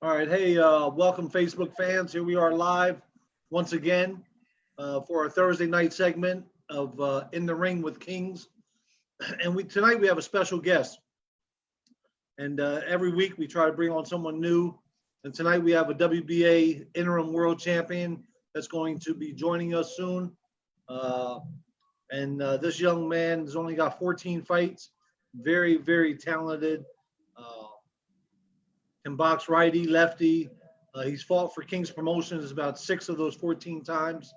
All right. Hey, welcome, Facebook fans. Here we are live once again for our Thursday night segment of In the Ring with Kings. And tonight we have a special guest. And every week we try to bring on someone new. And tonight we have a WBA interim world champion that's going to be joining us soon. This young man has only got 14 fights. Very, very talented. Can box righty, lefty. He's fought for King's Promotions about 6 of those 14 times.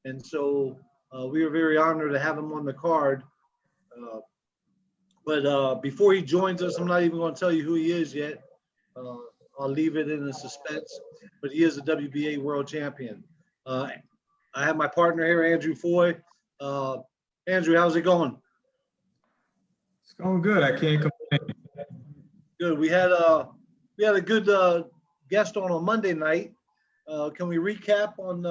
And so we are very honored to have him on the card. But before he joins us, I'm not even going to tell you who he is yet. I'll leave it in the suspense. But he is a WBA world champion. I have my partner here, Andrew Foy. Andrew, how's it going? It's going good. I can't complain. Good. We had a good guest on Monday night. Can we recap on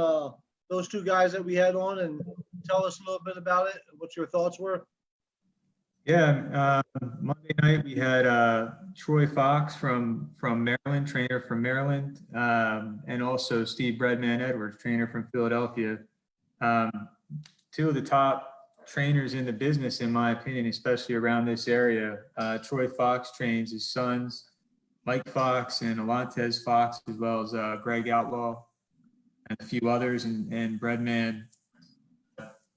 those two guys that we had on and tell us a little bit about it? What your thoughts were? Yeah, Monday night we had Troy Fox from Maryland, trainer from Maryland, and also Steve Breadman Edwards, trainer from Philadelphia. Two of the top trainers in the business, in my opinion, especially around this area. Troy Fox trains his sons, Mike Fox and Alantez Fox, as well as Greg Outlaw and a few others. And Breadman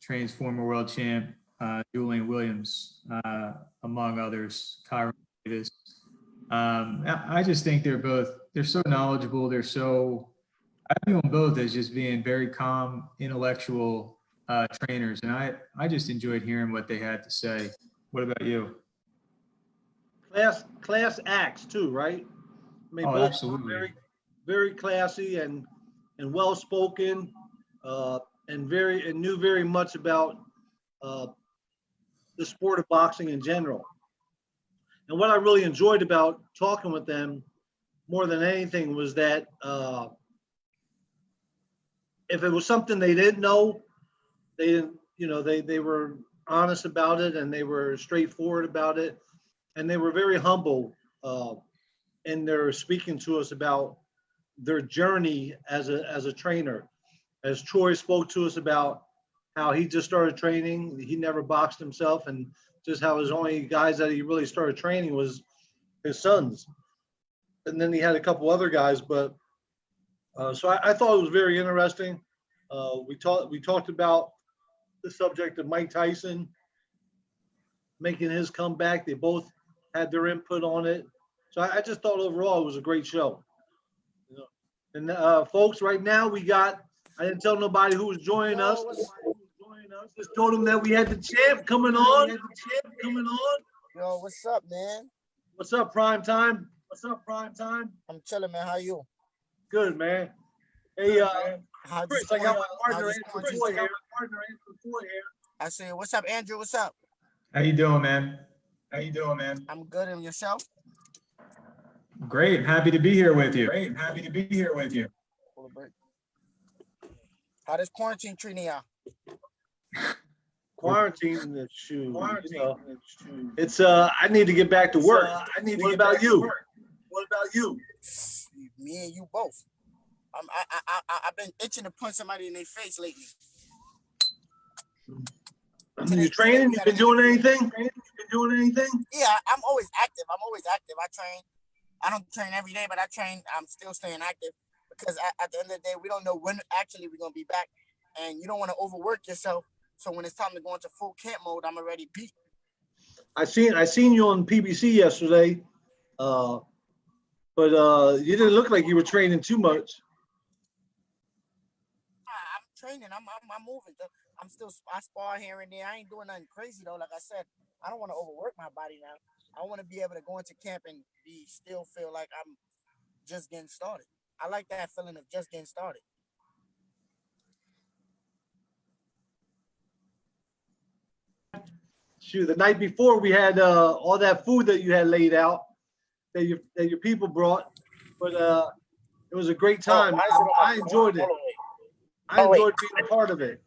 trains former world champ Julian Williams, among others, Kyron Davis. I just think they're so knowledgeable. I view them both as just being very calm, intellectual trainers. And I just enjoyed hearing what they had to say. What about you? Class acts too, right? I mean, Oh, both absolutely. very, very classy and well spoken, and knew very much about the sport of boxing in general. And what I really enjoyed about talking with them more than anything was that if it was something they didn't know, they didn't, they were honest about it and they were straightforward about it. And they were very humble in their speaking to us about their journey as a trainer. As Troy spoke to us about how he just started training, he never boxed himself, and just how his only guys that he really started training was his sons. And then he had a couple other guys, but so I thought it was very interesting. We talked about the subject of Mike Tyson making his comeback. They both had their input on it. So I just thought overall it was a great show. And folks, right now I didn't tell nobody who was joining us. Just told them that we had the champ coming on. Yo, what's up, man? What's up, Primetime? I'm chilling, man. How you? Good, man. Hey, Chris, I got my partner how's Andrew Foy here. I say, what's up, Andrew? What's up? How you doing, man? I'm good. And yourself? Great. I'm happy to be here with you. How does quarantine treating y'all? Quarantine, it's I need to get back to work. What about you? Me and you both. I've been itching to punch somebody in their face lately. You training? You been doing anything? Yeah, I'm always active. I train. I don't train every day, but I train. I'm still staying active because at the end of the day, we don't know when actually we're gonna be back, and you don't want to overwork yourself. So when it's time to go into full camp mode, I'm already beat. I seen you on PBC yesterday, but you didn't look like you were training too much. I'm training. I'm moving. I spar here and there. I ain't doing nothing crazy though. Like I said, I don't want to overwork my body now. I want to be able to go into camp and still feel like I'm just getting started. I like that feeling of just getting started. Shoot, the night before we had all that food that you had laid out that your people brought, but it was a great time. I enjoyed it. I enjoyed being a part of it.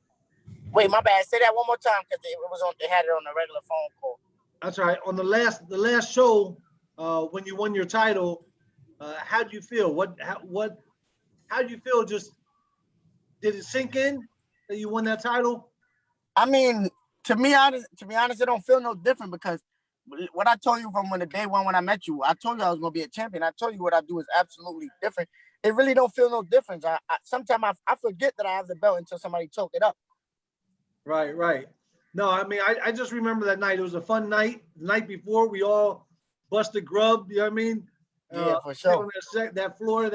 Wait, my bad. Say that one more time because it was on. They had it on the regular phone call. That's right. On the last show, when you won your title, How do you feel? How do you feel? Just did it sink in that you won that title? I mean, to be honest, it don't feel no different because what I told you from when the day one when I met you, I told you I was gonna be a champion. I told you what I do is absolutely different. It really don't feel no difference. Sometimes I forget that I have the belt until somebody choke it up. Right, right. No, I mean, I just remember that night. It was a fun night. The night before, we all busted grub. You know what I mean? Yeah, for Sit on sure. that floor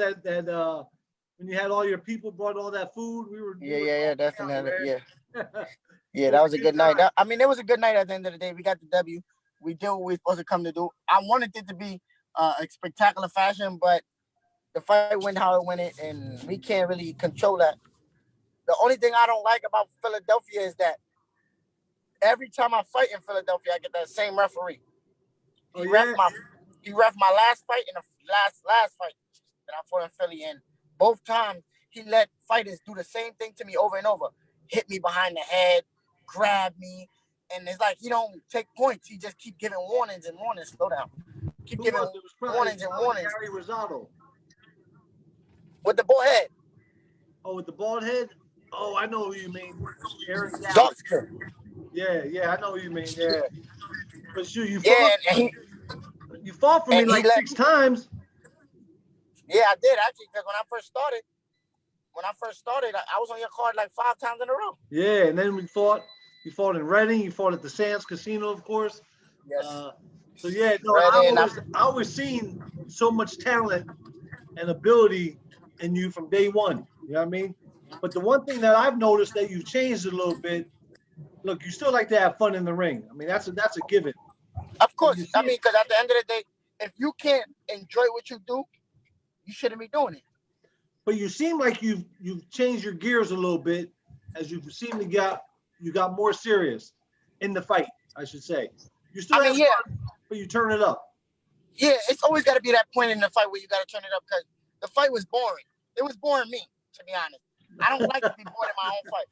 when you had all your people brought all that food, we were Yeah, throwing down, definitely. Yeah. man. Yeah, It that was was a a good good night. time. I mean, it was a good night at the end of the day. We got the W. We did what we were supposed to come to do. I wanted it to be a spectacular fashion, but the fight went how it went, and we can't really control that. The only thing I don't like about Philadelphia is that every time I fight in Philadelphia, I get that same referee. Oh He ref yeah. my he ref my last fight and the last fight that I fought in Philly, and both times he let fighters do the same thing to me over and over. Hit me behind the head, grab me, and it's like he don't take points. He just keep giving warnings and warnings. Slow down. Keep Who giving was it? It warnings was and probably warnings Gary Rosado. with the bull head. Oh, with the bald head. Oh, I know who you mean. Aaron Dow. Darkster. Yeah, yeah, I know who you mean. Yeah, but Yeah, and you fought for me he like let 6 times. yeah, I did actually because when I first started, I was on your card like 5 times in a row. Yeah, and then we fought. You fought in Reading. You fought at the Sands Casino, of course. Yes. Uh, so yeah, no, Ready and I always seen so much talent and ability in you from day one. You know what I mean? But the one thing that I've noticed that you've changed a little bit. Look, you still like to have fun in the ring. I mean, that's a given. of But you course, I see, mean, because at the end of the day, if you can't enjoy what you do, you shouldn't be doing it. but you seem like you've changed your gears a little bit as you seem to you got more serious in the fight. I should say. You still I have mean, yeah, fun, but you turn it up. yeah, it's always got to be that point in the fight where you got to turn it up because the fight was boring. It was boring me, to be honest. I don't like to be bored in my own fight.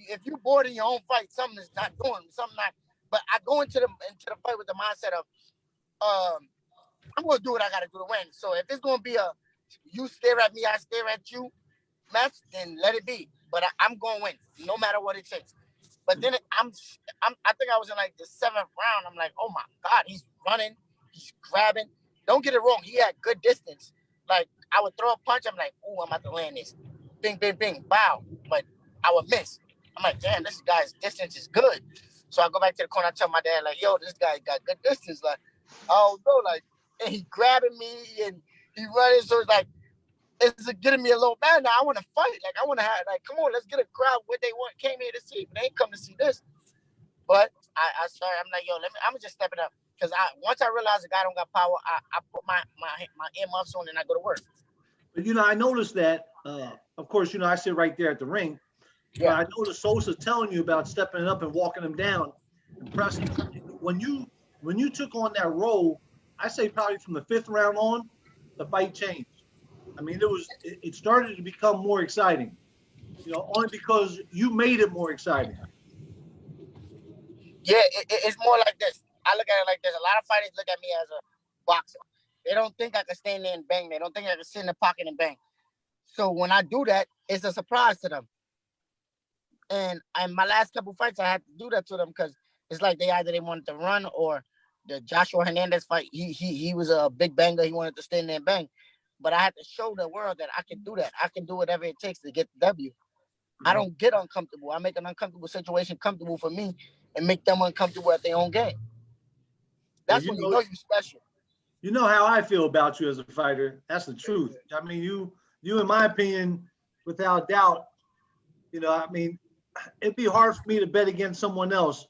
If you bored in your own fight, something is not doing, something not. But I go into the fight with the mindset of, um, I'm gonna do what I got to do to win. So if it's gonna be a you stare at me, I stare at you match, then let it be. But I'm gonna win, no matter what it takes. But then I think I was in like the 7th round. I'm like, oh my God, he's running, he's grabbing. Don't get it wrong, he had good distance. Like I would throw a punch, I'm like, ooh, I'm about to land this. Bing, bing, bing, bow. But I would miss. I'm like, damn, this guy's distance is good. So I go back to the corner, I tell my dad, like, yo, this guy got good distance. Like, oh no, like, and he grabbing me and he running. So it's like, it's getting me a little mad now. I want to fight. Like I want to have like, come on, let's get a crowd what they came here to see. But they ain't come to see this. But I started. I'm like, yo, I'm just stepping up because once I realized the guy don't got power, I put my earmuffs on and I go to work. But I noticed that. Of course, I sit right there at the ring. But Yeah. I noticed Sosa telling you about stepping up and walking him down and pressing. When you took on that role, I say probably from the 5th round on, the fight changed. I mean, it started to become more exciting. Only because you made it more exciting. Yeah, it's more like this. I look at it like this. A lot of fighters look at me as a boxer. They don't think I can stand there and bang. They don't think I can sit in the pocket and bang. So when I do that, it's a surprise to them. And in my last couple fights, I had to do that to them because it's like they wanted to run or the Joshua Hernandez fight. He was a big banger. He wanted to stand there and bang. But I had to show the world that I can do that. I can do whatever it takes to get the W. I don't get uncomfortable. I make an uncomfortable situation comfortable for me and make them uncomfortable at their own game. Well, That's when you know you're special. you know how I feel about you as a fighter. That's the truth. I mean, you in my opinion, without doubt, I mean, it'd be hard for me to bet against someone else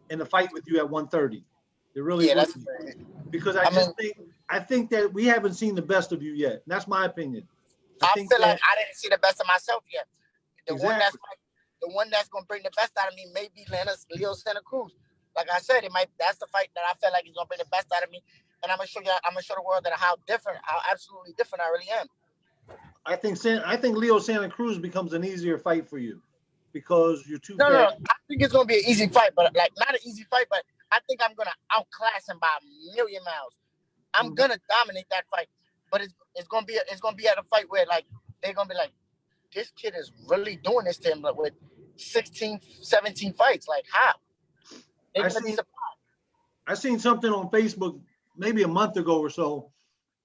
in a fight with you at 130. It really Yeah, would that's be. Because I I think that we haven't seen the best of you yet. That's my opinion. I think feel that like I didn't see the best of myself yet. exactly. The one that's gonna bring the best out of me may be Leo Santa Cruz. Like I said, that's the fight that I feel like is gonna bring the best out of me. And I'm gonna show the world that how absolutely different I really am. I think Leo Santa Cruz becomes an easier fight for you because you're too No, fast. I think it's gonna be an easy fight, but like not an easy fight, but I think I'm gonna outclass him by a million miles. I'm gonna dominate that fight. but it's gonna be at a fight where like they're gonna be like, this kid is really doing this to him, but with 16, 17 fights. Like how? They're gonna be surprised. I seen something on Facebook maybe a month ago or so,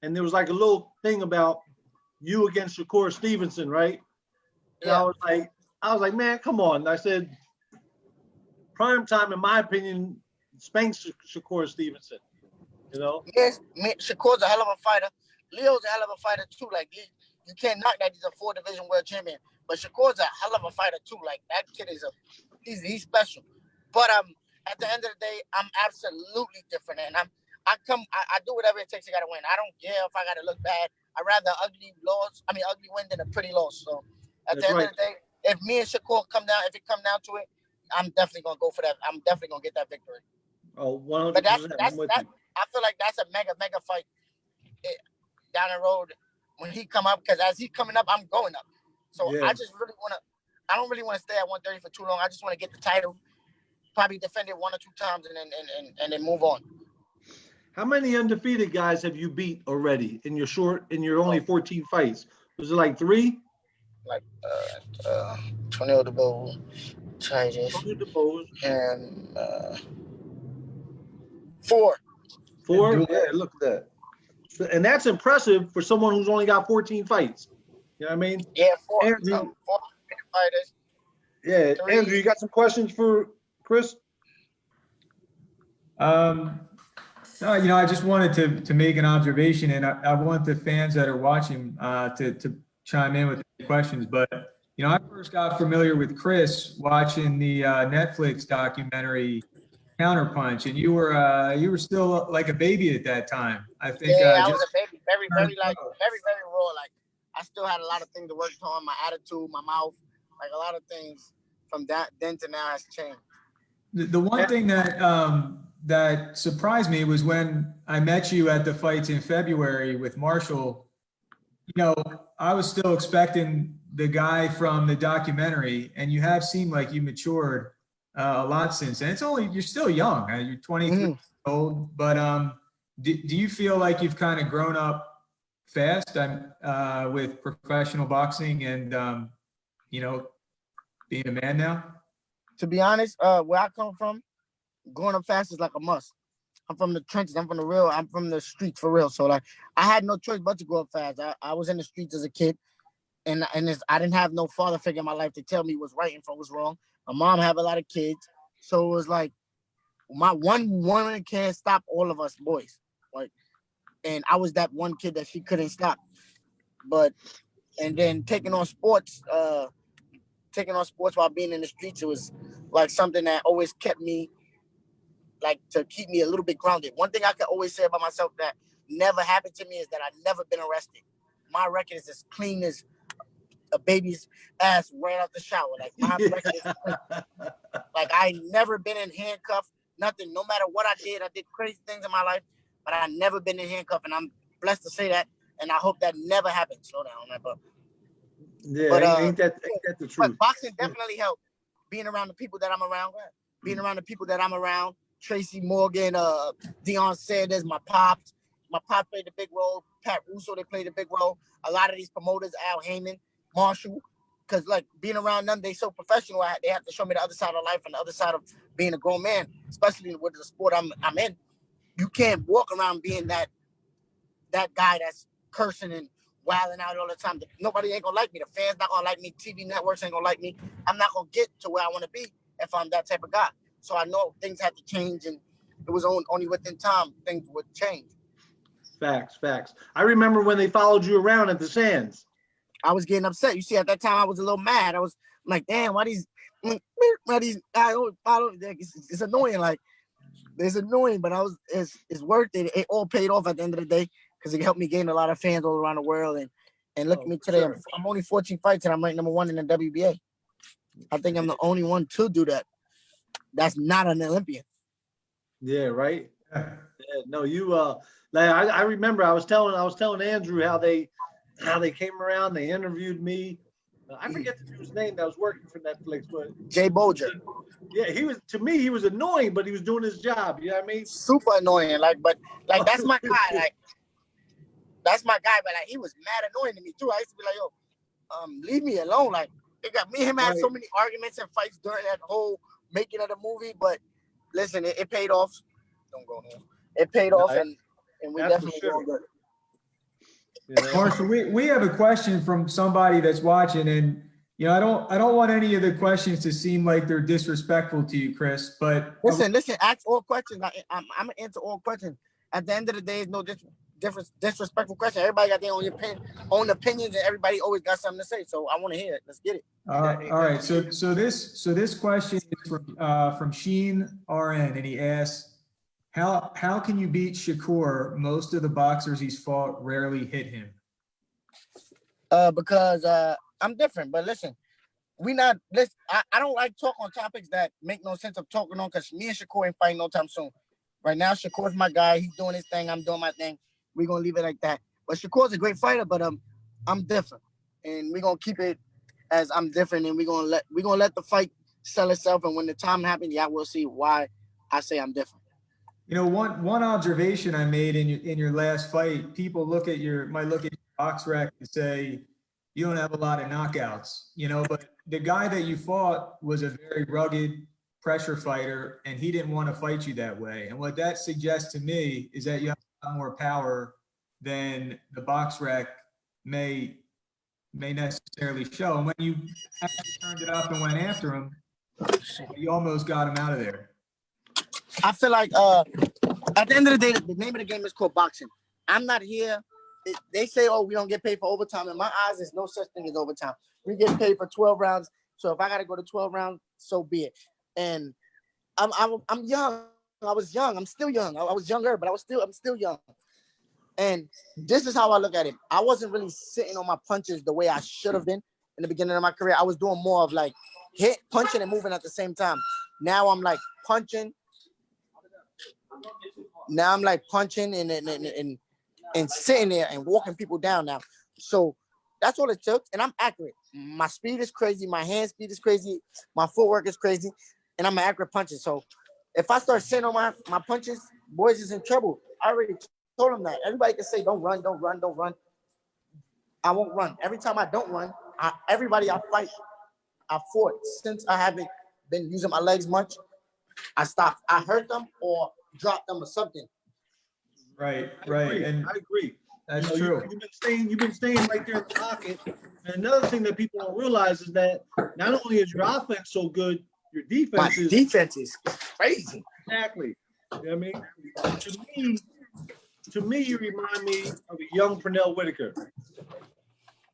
and there was like a little thing about you against Shakur Stevenson, right? And Yeah. I was like, man, come on. I said, Primetime, in my opinion, spanks Shakur Stevenson. You know? Yes, Shakur's a hell of a fighter. Leo's a hell of a fighter too. Like you can't knock that he's a 4-division world champion. But Shakur's a hell of a fighter too. Like that kid is he's special. But at the end of the day, I'm absolutely different, and I do whatever it takes. I gotta win. I don't care if I gotta look bad. I'd rather ugly win than a pretty loss. So at the end of the day, if me and Shakur if it come down to it, I'm definitely gonna go for that. I'm definitely gonna get that victory. Oh, 100%. But I feel like that's a mega fight down the road when he come up, because as he's coming up, I'm going up. So Yeah. I don't really want to stay at 130 for too long. I just want to get the title, probably defend it 1 or 2 times, and then move on. How many undefeated guys have you beat already in your only 14 fights? Was it like 3? Like Tony Odebo, Titus, and 4. 4? Yeah, look at that. And that's impressive for someone who's only got 14 fights. You know what I mean? Yeah, 4. Andrew, 4 fighters. Yeah, 3. Andrew, you got some questions for Chris? I just wanted to make an observation, and I want the fans that are watching to chime in with questions. But I first got familiar with Chris watching the Netflix documentary Counterpunch, and you were still like a baby at that time. I think. Yeah, I was a baby, very raw. Like I still had a lot of things to work on. My attitude, my mouth, like a lot of things from then to now has changed. The one thing that surprised me was when I met you at the fights in February with Marshall. I was still expecting the guy from the documentary, and you have seemed like you matured a lot since then. You're still young. You're 23 years old, but do you feel like you've kind of grown up fast with professional boxing and being a man now? To be honest, where I come from, growing up fast is like a must. I'm from the trenches. I'm from the streets for real. So like, I had no choice but to grow up fast. I was in the streets as a kid, and I didn't have no father figure in my life to tell me what's right and what's wrong. My mom had a lot of kids, so it was like my one woman can't stop all of us boys. Like, and I was that one kid that she couldn't stop. And then taking on sports while being in the streets, it was like something that always kept me, like, to keep me a little bit grounded. One thing I can always say about myself that never happened to me is that I've never been arrested. My record is as clean as a baby's ass right out the shower. Like, my record is clean. Like, I never been in handcuffs, nothing. No matter what I did crazy things in my life, but I never been in handcuffs, and I'm blessed to say that, and I hope that never happens. Slow down on that, but. Yeah, but, ain't that the truth? But boxing definitely helped. Being around the people that I'm around, Tracy Morgan, Deion Sanders, my pops. My pop played a big role. Pat Russo, they played a big role. A lot of these promoters, Al Heyman, Marshall, because like being around them, they so professional. They have to show me the other side of life and the other side of being a grown man, especially with the sport I'm in. You can't walk around being that guy that's cursing and wilding out all the time. Nobody ain't gonna like me. The fans not gonna like me. TV networks ain't gonna like me. I'm not gonna get to where I want to be if I'm that type of guy. So I know things had to change, and it was only within time things would change. Facts. I remember when they followed you around at the Sands. I was getting upset. You see, at that time I was a little mad. I was like, damn, why these I don't it's annoying. Like, it's annoying, but it's worth it. It all paid off at the end of the day because it helped me gain a lot of fans all around the world. And look at me today. Sure. I'm only 14 fights and I'm ranked number 1 in the WBA. I think I'm the only one to do that. That's not an Olympian. Yeah, right. Yeah, no, you like I remember I was telling Andrew how they came around, they interviewed me. I forget the dude's name that was working for Netflix, but Jay Bolger. Yeah, he was annoying, but he was doing his job. You know what I mean? Super annoying. Like, but like that's my guy. Like, that's my guy. But like, he was mad annoying to me too. I used to be like, yo, leave me alone. Like, it got me and him had so many arguments and fights during that whole making of the movie. But listen, it paid off. Don't go no. It paid off, and we definitely doing good. You know? Marshall, we have a question from somebody that's watching, and you know, I don't want any of the questions to seem like they're disrespectful to you, Chris. But listen, ask all questions. I'm gonna answer all questions. At the end of the day, it's no disrespectful question. Everybody got their own opinions, and everybody always got something to say. So I want to hear it. Let's get it. all right. So this question is from Sheen RN, and he asks, how can you beat Shakur? Most of the boxers he's fought rarely hit him. Because I'm different. But listen, I don't like talk on topics that make no sense of talking on, because me and Shakur ain't fighting no time soon. Right now, Shakur's my guy. He's doing his thing. I'm doing my thing. We're gonna leave it like that. But Shakur's a great fighter, but I'm different, and we're gonna keep it as I'm different, and we're gonna let the fight sell itself. And when the time happens, yeah, we'll see why I say I'm different. You know, one observation I made in your last fight, people might look at your box rec and say you don't have a lot of knockouts, you know, but the guy that you fought was a very rugged pressure fighter, and he didn't want to fight you that way. And what that suggests to me is that you have a lot more power than the box rec may necessarily show. And when you actually turned it up and went after him, you almost got him out of there. I feel like at the end of the day, the name of the game is called boxing. I'm not here. They say, oh, we don't get paid for overtime. In my eyes, there's no such thing as overtime. We get paid for 12 rounds. So if I got to go to 12 rounds, so be it. And I'm young. I was young. I'm still young. I was younger, but I'm still young. And this is how I look at it. I wasn't really sitting on my punches the way I should have been in the beginning of my career. I was doing more of like punching and moving at the same time. Now I'm like punching. Now I'm like punching and sitting there and walking people down now. So that's all it took. And I'm accurate. My speed is crazy. My hand speed is crazy. My footwork is crazy. And I'm an accurate puncher. So if I start sitting on my punches, boys is in trouble. I already told them that. Everybody can say, don't run, don't run, don't run. I won't run. Every time I don't run, everybody I fight, I fought. Since I haven't been using my legs much, I stopped. I hurt them or dropped them or something. Right. And I agree. That's true. You've been staying right there in the pocket. And another thing that people don't realize is that not only is your offense so good, your defense is crazy. Exactly. You know what I mean? To me, you remind me of a young Pernell Whitaker.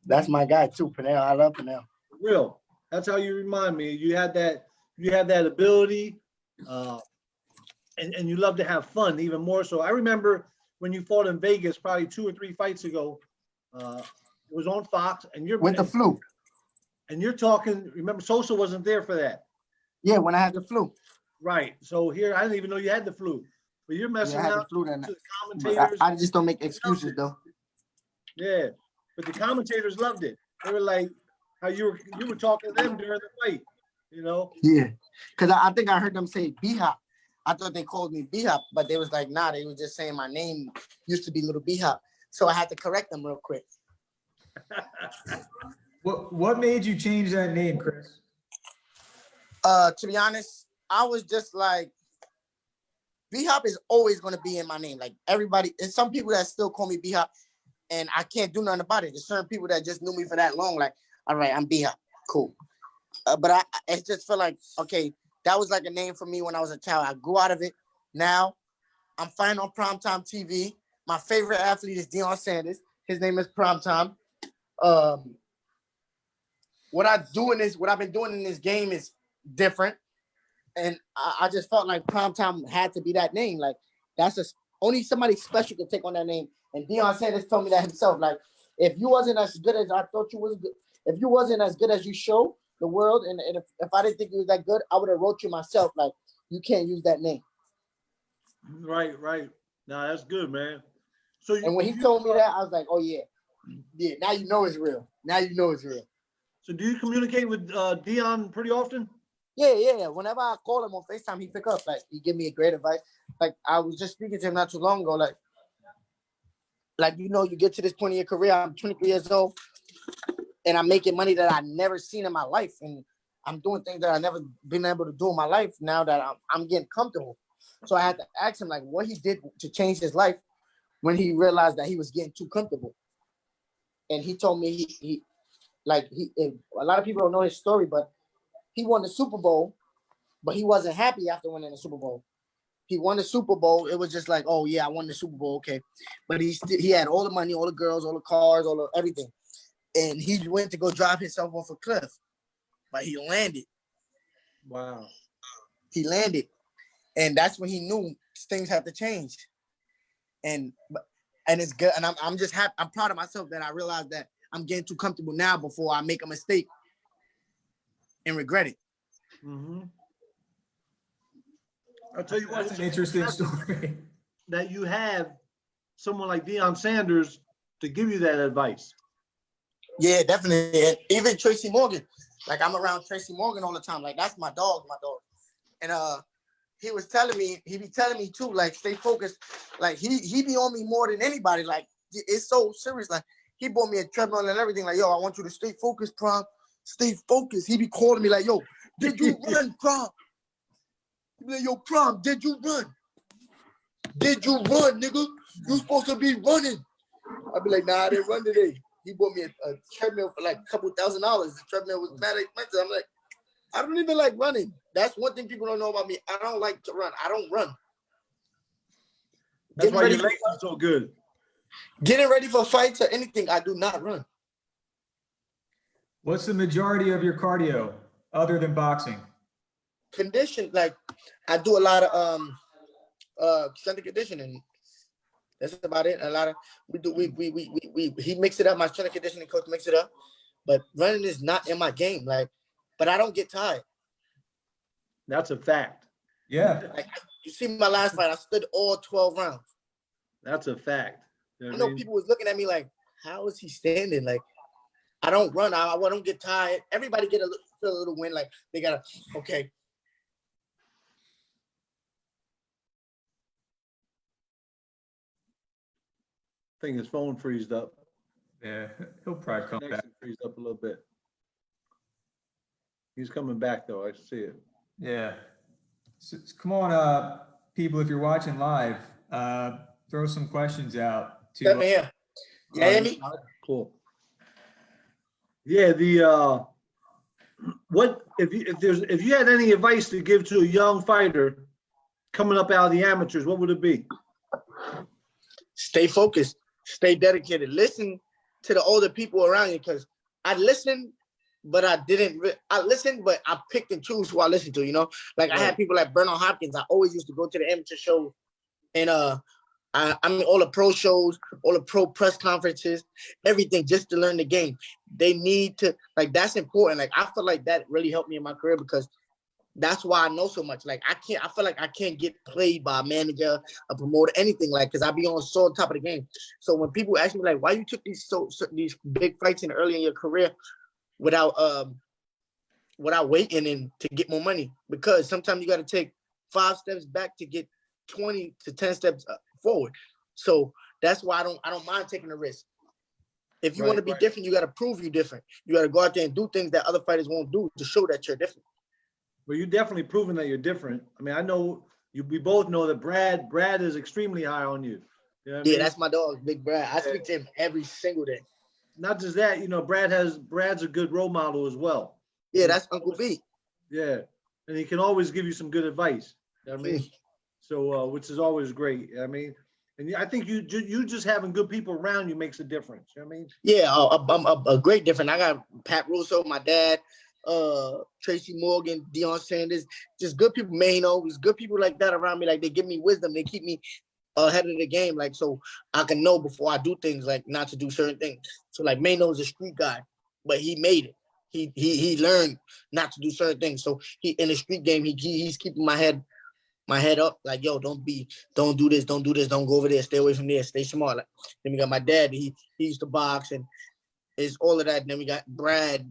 That's my guy too, Pernell. I love Pernell. Real. That's how you remind me. You had that ability, and you love to have fun even more so. I remember when you fought in Vegas probably 2 or 3 fights ago. It was on Fox, and you're with the flu. And you're talking. Remember, Sosa wasn't there for that. Yeah, when I had the flu. Right. So here, I didn't even know you had the flu. But you're messing around to the commentators. I just don't make excuses though. Yeah, but the commentators loved it. They were like, how you were talking to them during the fight, you know? Yeah, because I think I heard them say B-Hop. I thought they called me B-Hop, but they was like, nah, they was just saying my name used to be Little B-Hop. So I had to correct them real quick. What made you change that name, Chris? To be honest, I was just like, B-Hop is always going to be in my name. Like everybody, and some people that still call me B-Hop, and I can't do nothing about it. There's certain people that just knew me for that long. Like, all right, I'm B-Hop, cool. But I just feel like, okay, that was like a name for me when I was a child. I grew out of it. Now I'm fighting on Primetime TV. My favorite athlete is Deion Sanders. His name is Primetime. What I've been doing in this game is different. And I just felt like Primetime had to be that name. Like only somebody special could take on that name. And Deion Sanders told me that himself. Like, if you wasn't as good as I thought you was good, if you wasn't as good as you show the world, and if I didn't think you was that good, I would have wrote you myself. Like, you can't use that name. Right. Nah, that's good, man. And when he told me that, I was like, oh yeah. Now you know it's real. So do you communicate with Deion pretty often? Yeah. Whenever I call him on FaceTime, he pick up. Like, he give me a great advice. Like, I was just speaking to him not too long ago. like, you know, you get to this point in your career, I'm 23 years old, and I'm making money that I never seen in my life. And I'm doing things that I never been able to do in my life now that I'm getting comfortable. So I had to ask him, like, what he did to change his life when he realized that he was getting too comfortable. And he told me a lot of people don't know his story, but he won the Super Bowl, but he wasn't happy after winning the Super Bowl. He won the Super Bowl. It was just like, oh yeah, I won the Super Bowl, okay. But he had all the money, all the girls, all the cars, all the everything. And he went to go drive himself off a cliff, but he landed. Wow. He landed, and that's when he knew things had to change. And it's good. And I'm just happy. I'm proud of myself that I realized that I'm getting too comfortable now before I make a mistake and regret it. Mm-hmm. I'll tell you what, That's an interesting story. that you have someone like Deion Sanders to give you that advice. Yeah, definitely. And even Tracy Morgan, like I'm around Tracy Morgan all the time. Like that's my dog. And he was telling me, he be telling me too, like stay focused. Like he be on me more than anybody. Like it's so serious. Like he bought me a treadmill and everything. Like, yo, I want you to stay focused, Prom. Stay focused. He be calling me like, yo, did you run, Prom? He be like, yo, Prom, did you run? Did you run, nigga? You supposed to be running. I'd be like, nah, I didn't run today. He bought me a treadmill for like a couple $1,000. The treadmill was mad expensive. I'm like, I don't even like running. That's one thing people don't know about me. I don't like to run. I don't run. That's why your legs are so good. Getting ready for fights or anything, I do not run. What's the majority of your cardio other than boxing? Condition, like I do a lot of strength and conditioning. That's about it. A lot of he mixed it up. My strength and conditioning coach mixed it up. But running is not in my game. Like, but I don't get tired. That's a fact. Yeah. Like you see my last fight, I stood all 12 rounds. That's a fact. I know people was looking at me like, how is he standing? Like, I don't run. I don't get tired. Everybody feel a little win. Like they gotta, okay. I think his phone freezed up. Yeah, he'll probably come back. Connection freezed up a little bit. He's coming back though. I see it. Yeah. So, come on, people, if you're watching live, throw some questions out to here. You hear me? Cool. Yeah, what if you had any advice to give to a young fighter coming up out of the amateurs, what would it be? Stay focused, stay dedicated. Listen to the older people around you, because I listened, but I didn't. I listened, but I picked and choose who I listened to. You know, like I had people like Bernard Hopkins. I always used to go to the amateur shows, and I mean all the pro shows, all the pro press conferences, everything just to learn the game. They need to, like, that's important. Like I feel like that really helped me in my career, because that's why I know so much. Like I feel like I can't get played by a manager, a promoter, anything, like, because I be on so top of the game. So when people ask me like, why you took these big fights early in your career without waiting and to get more money, because sometimes you got to take 5 steps back to get 20 to 10 steps forward. So that's why I don't mind taking a risk. If you want to be different, you got to prove you're different. You got to go out there and do things that other fighters won't do to show that you're different. Well, you're definitely proving that you're different. I mean, I know we both know that Brad is extremely high on you. You know what I mean? That's my dog, Big Brad. I speak to him every single day. Not just that, you know, Brad's a good role model as well. Yeah, that's Uncle B. Yeah, and he can always give you some good advice. You know what I mean, so which is always great. I mean, and I think you just having good people around you makes a difference. You know what I mean? Yeah, a great difference. I got Pat Russo, my dad, Tracy Morgan, Deion Sanders, just good people. Mano, there's good people like that around me. Like they give me wisdom. They keep me ahead of the game, like so I can know before I do things, like not to do certain things. So like Mano's a street guy, but he made it. He learned not to do certain things. So he in the street game, he's keeping my head up. Like, yo, don't do this, don't go over there, stay away from there, stay smart. Like, then we got my dad. He used to box and it's all of that. And then we got Brad,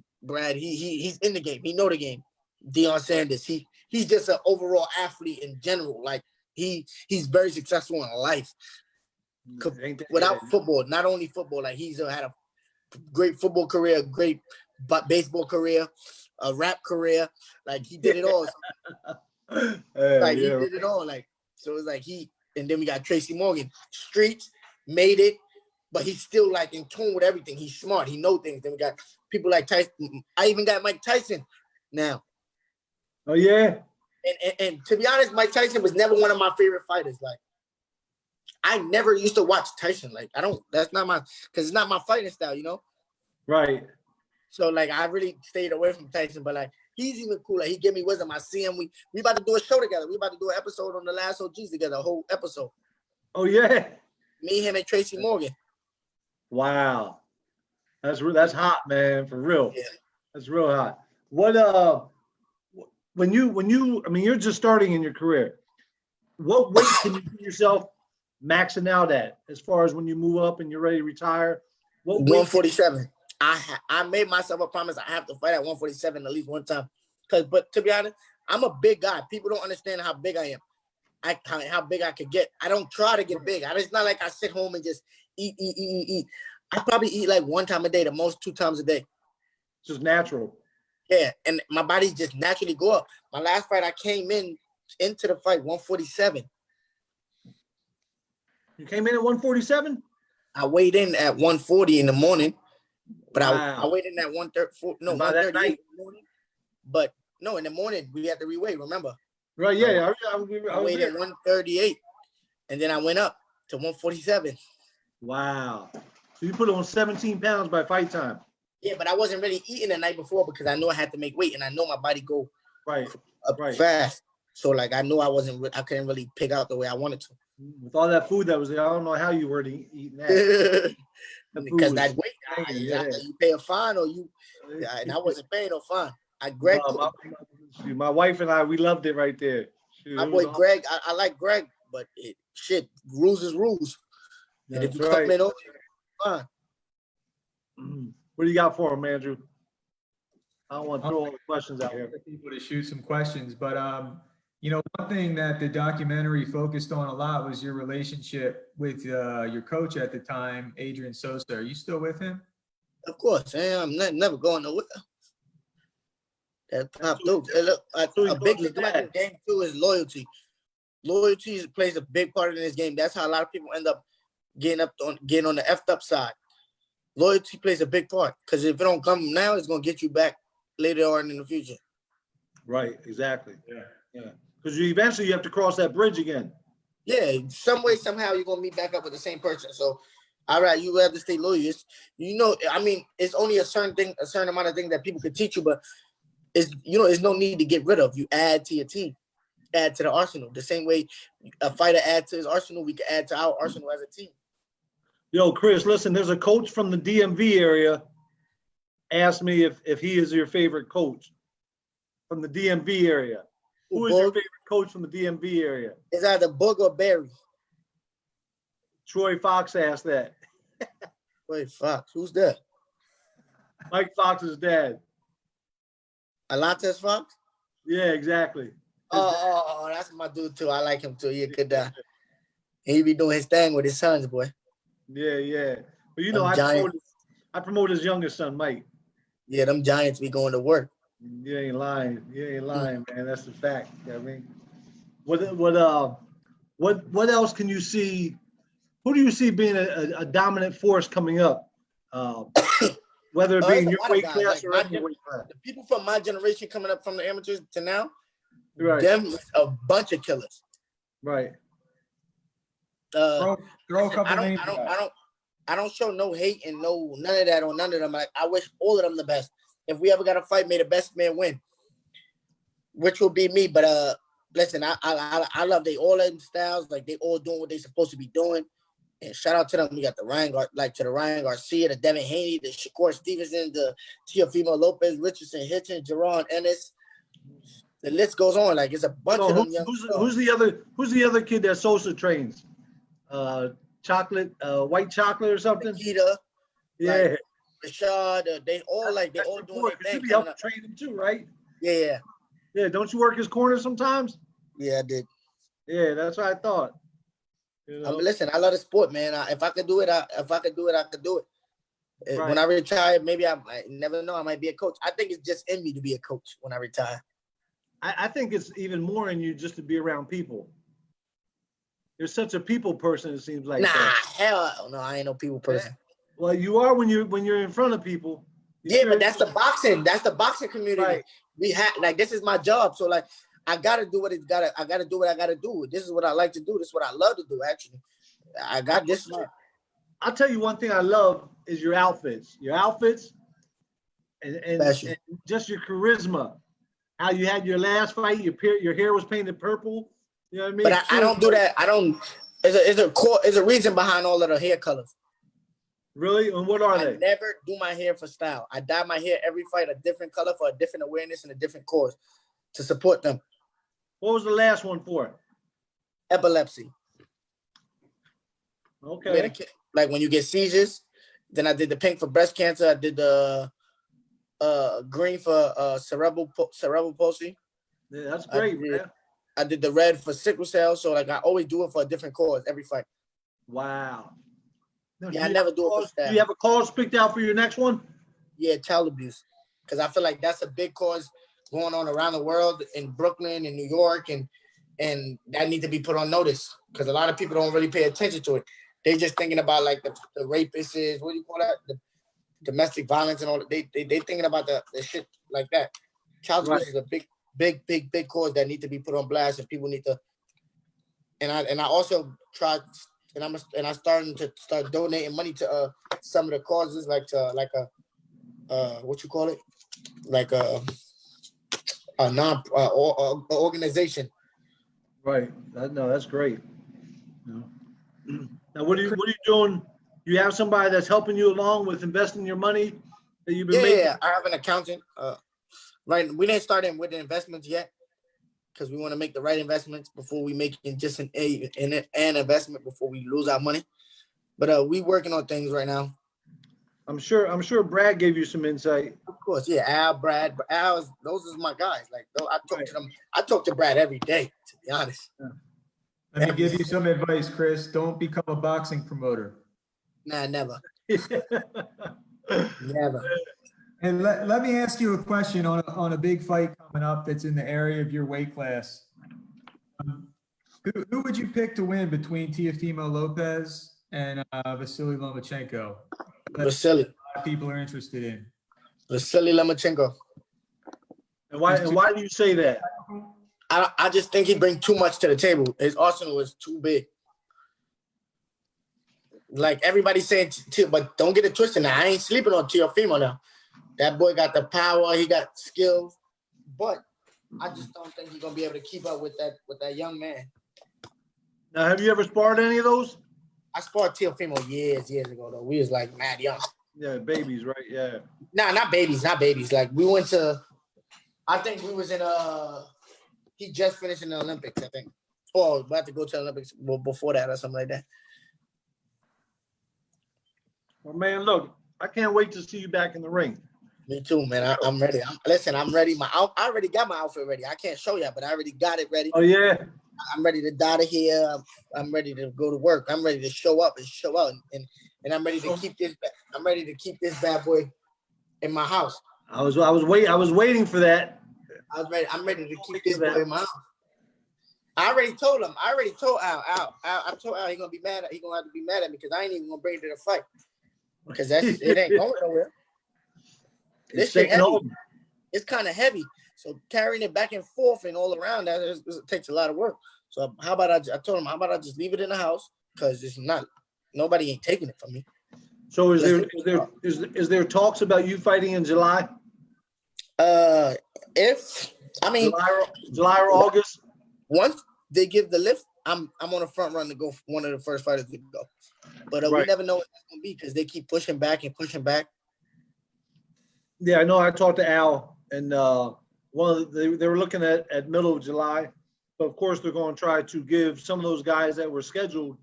he's in the game. He know the game. Deion Sanders, he's just an overall athlete in general. Like he's very successful in life. without football, not only football, like he's had a great football career, great baseball career, a rap career. Like he did it all. Like he did it all. Like so, it's like and then we got Tracy Morgan, streets, made it, but he's still like in tune with everything. He's smart. He knows things. Then we got people like Tyson. I even got Mike Tyson now. Oh yeah. And to be honest, Mike Tyson was never one of my favorite fighters. Like I never used to watch Tyson. Like that's not because it's not my fighting style, you know? Right. So like I really stayed away from Tyson, but like he's even cooler. He give me wisdom. I see him. We about to do a show together. We about to do an episode on the last OGs together, a whole episode. Oh yeah. Me, him, and Tracy Morgan. Wow. That's hot, man, for real. Yeah. That's real hot. What when you I mean you're just starting in your career. What weight can you see yourself maxing out at as far as when you move up and you're ready to retire? What weight? 147. I made myself a promise I have to fight at 147 at least one time. But to be honest, I'm a big guy. People don't understand how big I am. How big I could get. I don't try to get big. It's not like I sit home and just eat. I probably eat like one time a day, the most 2 times a day. Just natural. Yeah, and my body just naturally go up. My last fight, I came into the fight 147. You came in at 147? I weighed in at 140 in the morning, but wow. I weighed in at 138 in the morning. But no, in the morning we had to reweigh, remember? Right, yeah. I weighed in 138, and then I went up to 147. Wow. So you put on 17 pounds by fight time. Yeah, but I wasn't really eating the night before because I knew I had to make weight, and I know my body go up fast. So like I knew I couldn't really pick out the way I wanted to. With all that food that was there, I don't know how you were eating that. Because that weight, you pay a fine or you, and I wasn't paying no fine. Greg, my wife and I, we loved it right there. My boy Greg, I like Greg, but rules is rules. And if you come in over, fine. What do you got for him, Andrew? I don't want to throw all the questions out here. People to shoot some questions, but one thing that the documentary focused on a lot was your relationship with your coach at the time, Adrian Sosa. Are you still with him? Of course, I'm never going nowhere. That top dude. A big thing about this game too is loyalty. Loyalty plays a big part in this game. That's how a lot of people end up getting on the effed up side. Loyalty plays a big part because if it don't come now, it's gonna get you back later on in the future. Right. Exactly. Yeah. Because eventually you have to cross that bridge again. Yeah. Some way, somehow, you're gonna meet back up with the same person. So, all right, you have to stay loyal. It's only a certain amount of things that people can teach you, but there's no need to get rid of. You add to your team, add to the arsenal. The same way a fighter adds to his arsenal, we can add to our arsenal as a team. Yo, Chris, listen, there's a coach from the DMV area asked me if he is your favorite coach from the DMV area. Who is your favorite coach from the DMV area? It's either Boog or Barry. Troy Fox asked that. Troy Fox, who's that? Mike Fox's dad. Alontes Fox? Yeah, exactly. Oh, that's my dude too. I like him too. He could he be doing his thing with his sons, boy. Yeah. But I promote his youngest son, Mike. Yeah, them Giants be going to work. You ain't lying, man. That's the fact. You know what I mean? What else can you see? Who do you see being a dominant force coming up? Whether it be in your weight class or any weight class. The people from my generation coming up from the amateurs to now, right? Them a bunch of killers. Right. Throw a couple names. I don't show no hate and none of that on none of them. Like I wish all of them the best. If we ever got a fight, may the best man win, which will be me. But listen, I love they all in styles. Like they all doing what they supposed to be doing. And shout out to them. We got the Ryan Garcia, the Devin Haney, the Shakur Stevenson, the Teofimo Lopez, Richardson Hitchens, Jerron Ennis. The list goes on. Like it's a bunch of them. Who's the other kid that Sosa trains? Chocolate, white chocolate or something? Nikita. Yeah. Like, Rashad, they all doing their thing. You be helping train him too, right? Yeah. Yeah, don't you work his corner sometimes? Yeah, I did. Yeah, that's what I thought. You know? Listen, I love the sport, man. If I could do it, I could do it. Right. When I retire, maybe I never know. I might be a coach. I think it's just in me to be a coach when I retire. I think it's even more in you just to be around people. You're such a people person. It seems like. Nah, that. hell no. I ain't no people person. Well, you are when you're in front of people. Yeah, but that's the boxing. That's the boxing community. Right. We have like this is my job. So like I gotta do what I gotta do what I gotta do. This is what I like to do. This is what I love to do. Actually, I got this. I'll tell you one thing I love is your outfits. Your outfits and just your charisma. How you had your last fight, your hair was painted purple. You know what I mean? But I don't do that. I don't. There's a reason behind all of the hair colors. Really? And what are I they? never do my hair for style. I dye my hair every fight a different color for a different awareness and a different cause to support them. What was the last one for? Epilepsy. Okay. Like when you get seizures. Then I did the pink for breast cancer. I did the green for cerebral palsy. Yeah, that's great, man. I did the red for sickle cell. So like I always do it for a different cause every fight. Wow. No, Yeah, I never do it for style. Do you have a cause picked out for your next one? Yeah, child abuse. Because I feel like that's a big cause going on around the world in Brooklyn and New York, and that needs to be put on notice because a lot of people don't really pay attention to it. They're just thinking about like the rapists, what do you call that? The domestic violence and all that. They thinking about the shit like that. Child abuse is a big cause that need to be put on blast, and people need to. And I also tried, and I'm starting to start donating money to some of the causes like what you call it, like a organization. Right. No, that's great. Now, what are you doing? You have somebody that's helping you along with investing your money that you've been making? Yeah, I have an accountant. Right, we didn't start in with the investments yet because we want to make the right investments before we make just an investment before we lose our money. But we working on things right now. I'm sure Brad gave you some insight. Of course, yeah. Al, Brad, those are my guys. Like I talk to them. I talk to Brad every day, to be honest. Yeah. Let me give you some advice, Chris. Don't become a boxing promoter. Nah, never. Never. And let me ask you a question on a big fight coming up that's in the area of your weight class. Who would you pick to win between Teofimo Lopez and Vasily Lomachenko? Vasily. A lot of people are interested in. Vasily Lomachenko. And why do you say that? I just think he brings too much to the table. His arsenal is too big. Like everybody's saying, but don't get it twisted now. I ain't sleeping on Teofimo now. That boy got the power, he got skills, but I just don't think he's gonna be able to keep up with that young man. Now, have you ever sparred any of those? I sparred Teofimo years ago though. We was like mad young. Yeah, babies, right? Yeah. Nah, not babies. Like we went to, I think we was in he just finished in the Olympics, I think. Or about to go to the Olympics before that or something like that. Well, man, look, I can't wait to see you back in the ring. Me too, man. I'm ready. I'm ready. I already got my outfit ready. I can't show you, but I already got it ready. Oh yeah. I'm ready to die to here. I'm ready to go to work. I'm ready to show up and show out, and I'm ready to keep this. I'm ready to keep this bad boy in my house. I was waiting for that. I'm ready to keep this boy in my house. I already told him. I told Al. I told Al he gonna be mad. He gonna have to be mad at me because I ain't even gonna bring it to the fight because it ain't going nowhere. This shit heavy. It's kind of heavy, so carrying it back and forth and all around that it takes a lot of work. So how about I told him, how about I just leave it in the house because it's not nobody ain't taking it from me. So is there talks about you fighting in July? July or August. Once they give the lift, I'm on the front run to go one of the first fighters to go. But we never know what that's gonna be because they keep pushing back and pushing back. Yeah, I know. I talked to Al, and they were looking at middle of July, but of course they're going to try to give some of those guys that were scheduled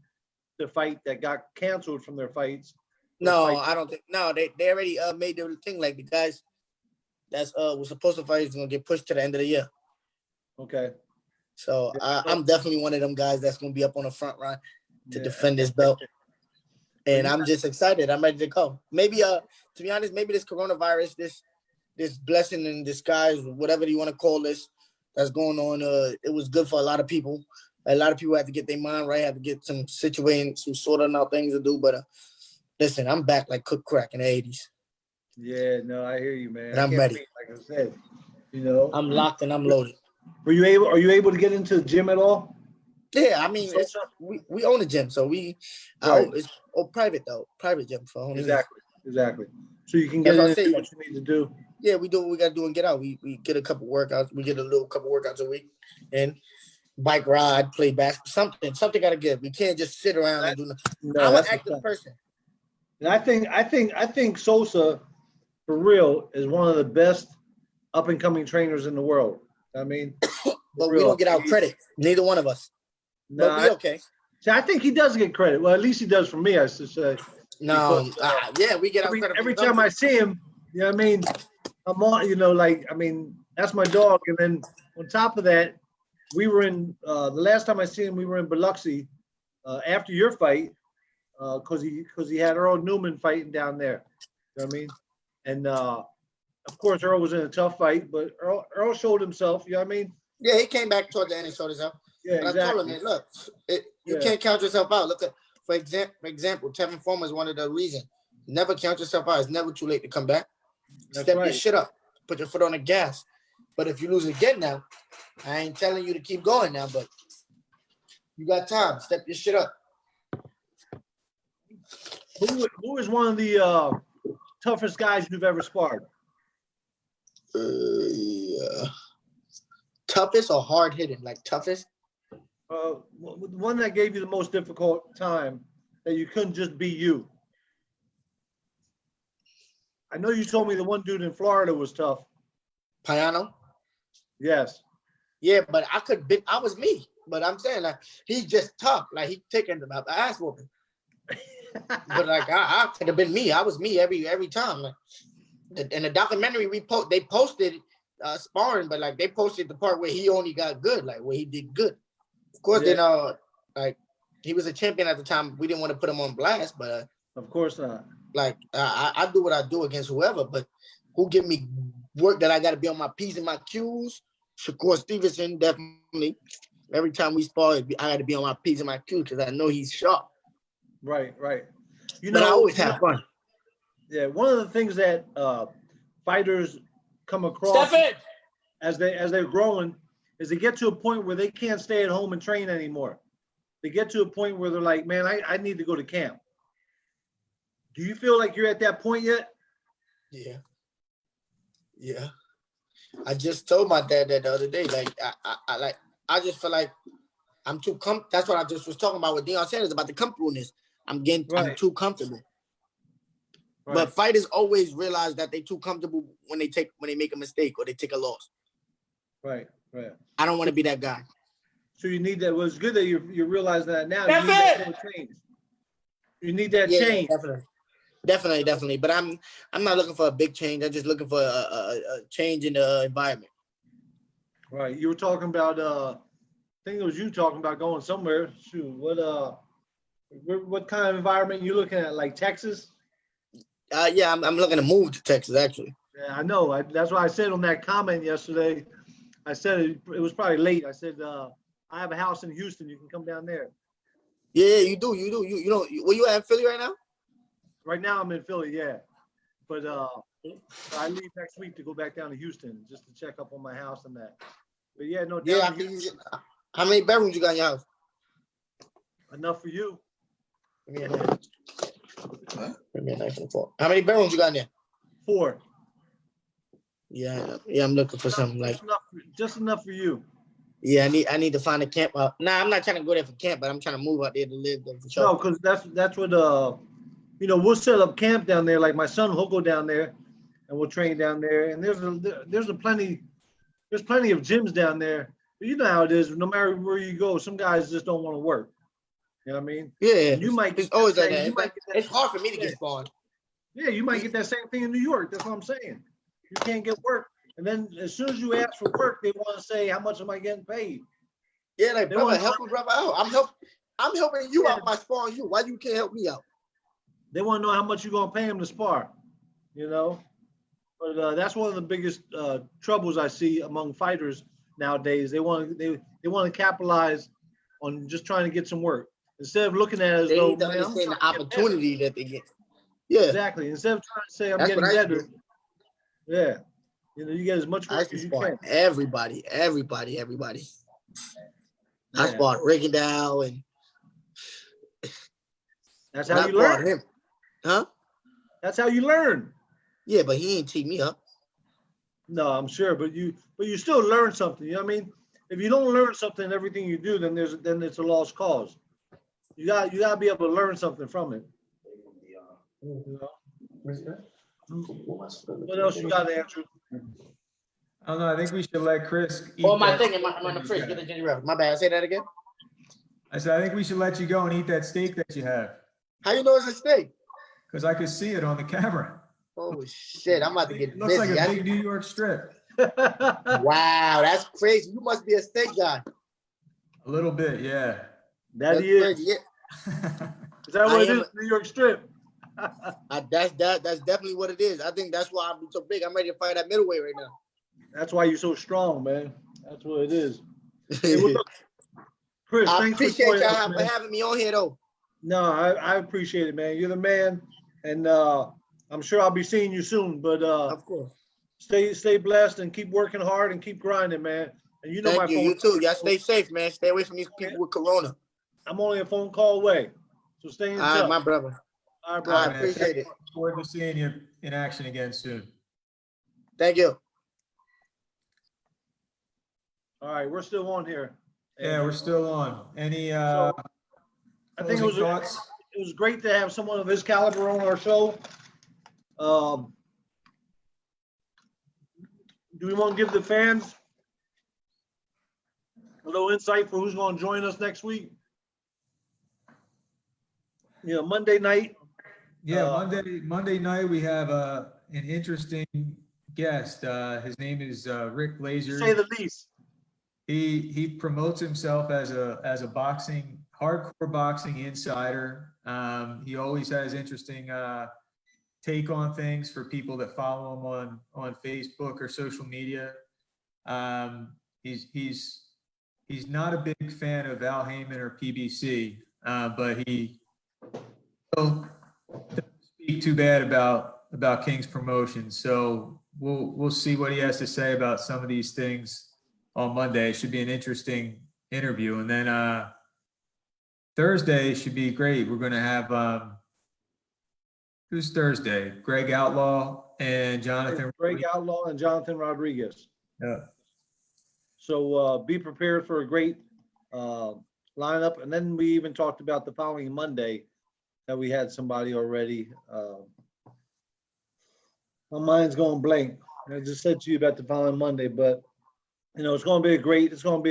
to fight that got canceled from their fights. I don't think. No, they already made their thing. Like the guys that's was supposed to fight is going to get pushed to the end of the year. Okay. So I'm definitely one of them guys that's going to be up on the front line. to defend this belt. And I'm just excited. I'm ready to go. Maybe, to be honest, maybe this coronavirus, this blessing in disguise, whatever you want to call this, that's going on. It was good for a lot of people. A lot of people had to get their mind right, had to get some situating, some sorting out things to do. But listen, I'm back like cook crack in the 80s. Yeah, no, I hear you, man. And I'm ready. Wait, like I said, you know. I'm locked and I'm loaded. Are you able to get into the gym at all? Yeah, I mean, we own a gym, so it's private though, private gym for only exactly. So you can get in and do what you need to do. Yeah, we do what we got to do and get out. We get a couple workouts. We get a couple workouts a week, and bike ride, play basketball. Something got to give. We can't just sit around and do nothing. No, I'm an active person. And I think Sosa, for real, is one of the best up and coming trainers in the world. I mean, but we don't get our credit. Neither one of us. No, but we okay. See, I think he does get credit. Well, at least he does for me, I should say. No, because, we get our credit. Every time I see him, you know what I mean? I'm on, that's my dog. And then on top of that, we were in, the last time I see him, we were in Biloxi after your fight because he had Earl Newman fighting down there. You know what I mean? And, of course, Earl was in a tough fight, but Earl showed himself. You know what I mean? Yeah, he came back towards the end and showed himself. Yeah, but exactly. I told him, look, you can't count yourself out. Look at, for example, Tevin Foreman is one of the reasons. Never count yourself out. It's never too late to come back. Step your shit up. Put your foot on the gas. But if you lose again now, I ain't telling you to keep going now, but you got time. Step your shit up. Who is one of the toughest guys you've ever sparred? Toughest or hard hitting? Like toughest? One that gave you the most difficult time that you couldn't just be you. I know you told me the one dude in Florida was tough. Payano? Yes. Yeah, but I was me. But I'm saying like he's just tough. Like he taking the ass whooping. But like I could have been me. I was me every time. Like, in the documentary they posted sparring, but like they posted the part where he only got good, like where he did good. Of course, then like he was a champion at the time. We didn't want to put him on blast, but of course not. Like I do what I do against whoever, but who give me work that I got to be on my P's and my Q's? Shakur Stevenson, definitely. Every time we spar, I got to be on my P's and my Q's because I know he's sharp. Right. But I always have fun. Yeah, one of the things that fighters come across as they're growing is they get to a point where they can't stay at home and train anymore. They get to a point where they're like, man, I need to go to camp. Do you feel like you're at that point yet? Yeah. I just told my dad that the other day. Like I just feel like I'm too that's what I just was talking about with Deion Sanders about the comfortableness. I'm too comfortable. Right. But fighters always realize that they're too comfortable when they make a mistake or they take a loss. Right. I don't want to be that guy. So you need that. Well, it's good that you realize that now. That's it. Change. You need that change. Definitely. But I'm not looking for a big change. I'm just looking for a change in the environment. Right. You were talking about. I think it was you talking about going somewhere. Shoot, what kind of environment you looking at? Like Texas? Yeah, I'm looking to move to Texas actually. Yeah, I know. That's why I said on that comment yesterday. I said it was probably late. I said I have a house in Houston. You can come down there. Yeah, you do. You know, where you at in Philly right now? Right now I'm in Philly, yeah. But I leave next week to go back down to Houston just to check up on my house and that. But yeah, no. Yeah. How many bedrooms you got in your house? Enough for you. Give me a knife and fork. How many bedrooms you got in there? 4. Yeah. I'm looking for something like just enough for you. Yeah, I need to find a camp. I'm not trying to go there for camp, but I'm trying to move out there to live there for sure. No, because that's what we'll set up camp down there. Like my son, he'll go down there, and we'll train down there. And there's plenty of gyms down there. But you know how it is. No matter where you go, some guys just don't want to work. You know what I mean? Yeah. You might. It's always like that. It's hard for me to get spawned. Yeah, you might get that same thing in New York. That's what I'm saying. You can't get work. And then as soon as you ask for work, they want to say, how much am I getting paid? Yeah, like, brother, help a brother out. I'm helping you out by sparring you. Why you can't help me out? They want to know how much you're gonna pay him to spar, you know. But that's one of the biggest troubles I see among fighters nowadays. They want to capitalize on just trying to get some work instead of looking at it as They though, need to man, I'm understand the trying to get better. opportunity that they get. Yeah, Exactly. Instead of trying to say I'm that's what getting I used to better, do. yeah, you get as much I used work to as you spar can. everybody. I Yeah. sparred Rigondeaux and That's and how I you sparred learn. him. Huh? That's how you learn. Yeah, but he ain't teed me up. No, I'm sure, but you still learn something. You know what I mean? If you don't learn something in everything you do, then it's a lost cause. You got to be able to learn something from it. You know? What else you got, Andrew? I don't know. I think we should let Chris eat Oh, my that thing, steak I'm on the that fridge. you Get the have. ginger ale. My bad. Say that again. I said, I think we should let you go and eat that steak that you have. How you know it's a steak? Because I could see it on the camera. Oh shit! I'm about to get It looks like busy. a big New York strip. Wow, that's crazy. You must be a steak guy. A little bit, yeah. That That's he is. crazy. Yeah, Is that what I it am- is? New York Strip. that's definitely what it is. I think that's why I'm so big. I'm ready to fight at middleweight right now. That's why you're so strong, man. That's what it is. Hey, well, look, Chris, I thanks for appreciate joining us, y'all for man. having me on here, though. No, I appreciate it, man. You're the man, and I'm sure I'll be seeing you soon. But Of course. stay blessed and keep working hard and keep grinding, man. And you know my Thank you. phone. You too. Y'all stay safe, man. Stay away from these people with corona. I'm only a phone call away, so stay in All right, touch. my brother. All right, I brother. appreciate it. Look forward to seeing you in action again soon. Thank you. All right, we're still on here. Yeah, we're still on. Any So, I think closing thoughts? it was great to have someone of his caliber on our show. Do we want to give the fans a little insight for who's going to join us next week? You know, Monday night. Yeah, Monday night we have an interesting guest. His name is Rick To Glazer. say the least. He promotes himself as a hardcore boxing insider. He always has interesting take on things for people that follow him on Facebook or social media. He's not a big fan of Al Heyman or PBC, but he doesn't speak too bad about King's Promotions. So we'll see what he has to say about some of these things on Monday. It should be an interesting interview. And then Thursday should be great. We're going to have who's Thursday? Greg Outlaw and Jonathan. Greg Outlaw and Jonathan Rodriguez. Yeah. So be prepared for a great lineup. And then we even talked about the following Monday that we had somebody already. My mind's going blank. I just said to you about the following Monday, but you know, it's going to be a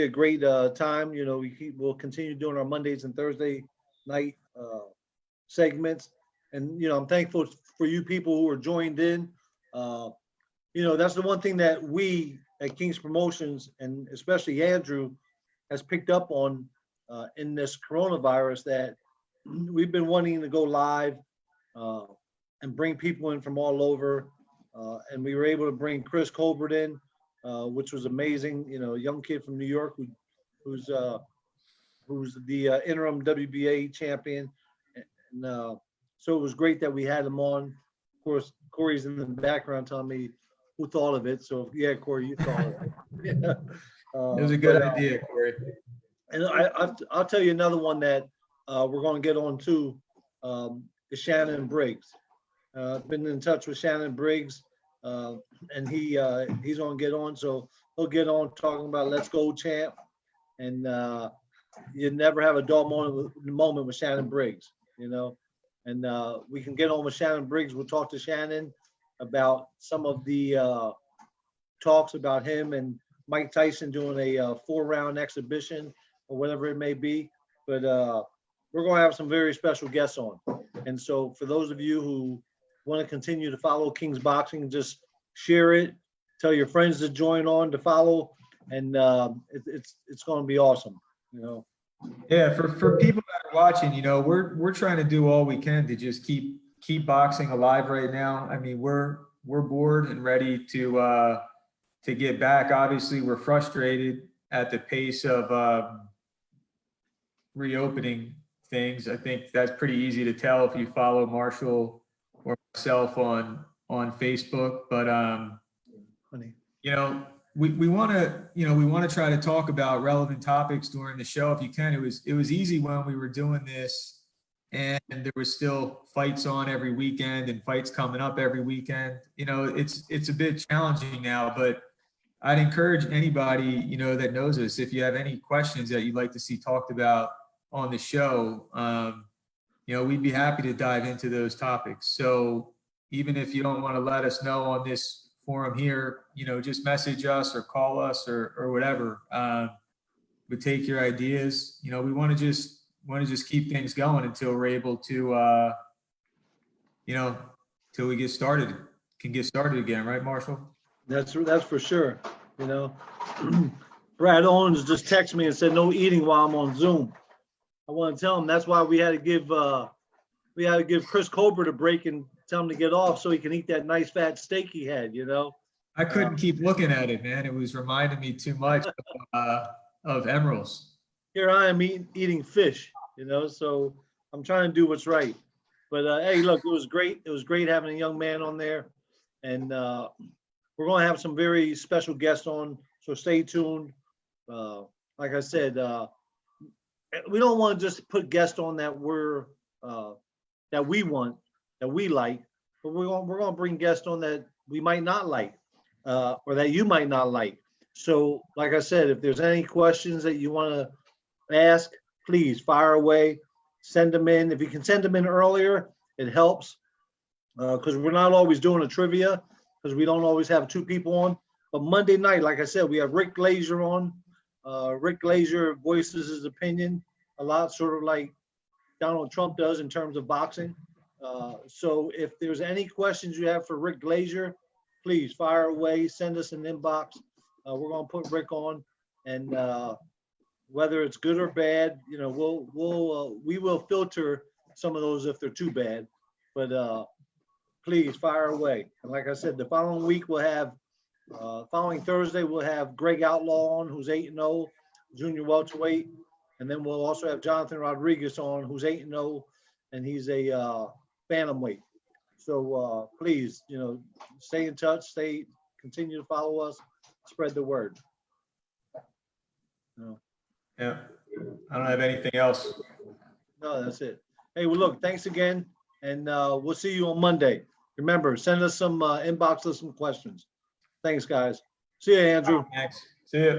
great time. You know, we'll continue doing our Mondays and Thursday night segments. And, you know, I'm thankful for you people who are joined in. You know, that's the one thing that we at King's Promotions, and especially Andrew, has picked up on in this coronavirus, that we've been wanting to go live and bring people in from all over. And we were able to bring Chris Colbert in, which was amazing. You know, a young kid from New York who's the interim WBA champion. And so it was great that we had him on. Of course, Corey's in the background telling me who thought of it. So yeah, Corey, you thought of it. Yeah. It was a good idea, Corey. And I'll tell you another one that we're going to get on too, is Shannon Briggs. I've been in touch with Shannon Briggs, and he's going to get on. So he'll get on talking about Let's Go Champ. And you never have a dull moment with Shannon Briggs, you know. And we can get on with Shannon Briggs. We'll talk to Shannon about some of the talks about him and Mike Tyson doing a 4-round exhibition or whatever it may be. But we're going to have some very special guests on. And so for those of you who want to continue to follow King's Boxing, just share it, tell your friends to join on to follow, and it's going to be awesome, you know. Yeah, for people that are watching, you know, we're trying to do all we can to just keep boxing alive right now. I mean, we're bored and ready to get back. Obviously, we're frustrated at the pace of reopening things. I think that's pretty easy to tell if you follow Marshall or myself on Facebook. But Funny. you know, we want to, you know, we want to try to talk about relevant topics during the show if you can. It was easy when we were doing this, and there was still fights on every weekend and fights coming up every weekend. You know, it's a bit challenging now, but I'd encourage anybody, you know, that knows us, if you have any questions that you'd like to see talked about on the show, you know, we'd be happy to dive into those topics. So even if you don't want to let us know on this forum here, you know, just message us or call us or whatever. We take your ideas. You know, we want to just keep things going until we're able to, you know, till we can get started again, right, Marshall? That's for sure. You know, Brad Owens just texted me and said no eating while I'm on Zoom. I want to tell him that's why we had to give Chris Colbert a break and tell him to get off so he can eat that nice fat steak he had. You know, I couldn't keep looking at it, man. It was reminding me too much of Emeralds. here I am eating fish. You know, so I'm trying to do what's right. But hey, look, it was great. It was great having a young man on there, and we're going to have some very special guests on. So stay tuned. Like I said, we don't want to just put guests on that that we want, that we like, but we're going to bring guests on that we might not like, or that you might not like. So, like I said, if there's any questions that you want to ask, please fire away, send them in. If you can send them in earlier, it helps, because we're not always doing a trivia, because we don't always have two people on. But Monday night, like I said, we have Rick Glazier on. Rick Glazier voices his opinion a lot, sort of like Donald Trump does in terms of boxing. So if there's any questions you have for Rick Glazier, please fire away, send us an inbox. We're going to put Rick on, and whether it's good or bad, you know, we will filter some of those if they're too bad, but please fire away. And like I said, the following week we'll have, following Thursday, we'll have Greg Outlaw on, who's 8-0, junior welterweight. And then we'll also have Jonathan Rodriguez on, who's 8-0, and he's a bantamweight. So please, you know, stay in touch, continue to follow us, spread the word. No. Yeah, I don't have anything else. No, that's it. Hey, well, look, thanks again, and we'll see you on Monday. Remember, send us some inbox with some questions. Thanks, guys. See you, Andrew. Thanks. See ya.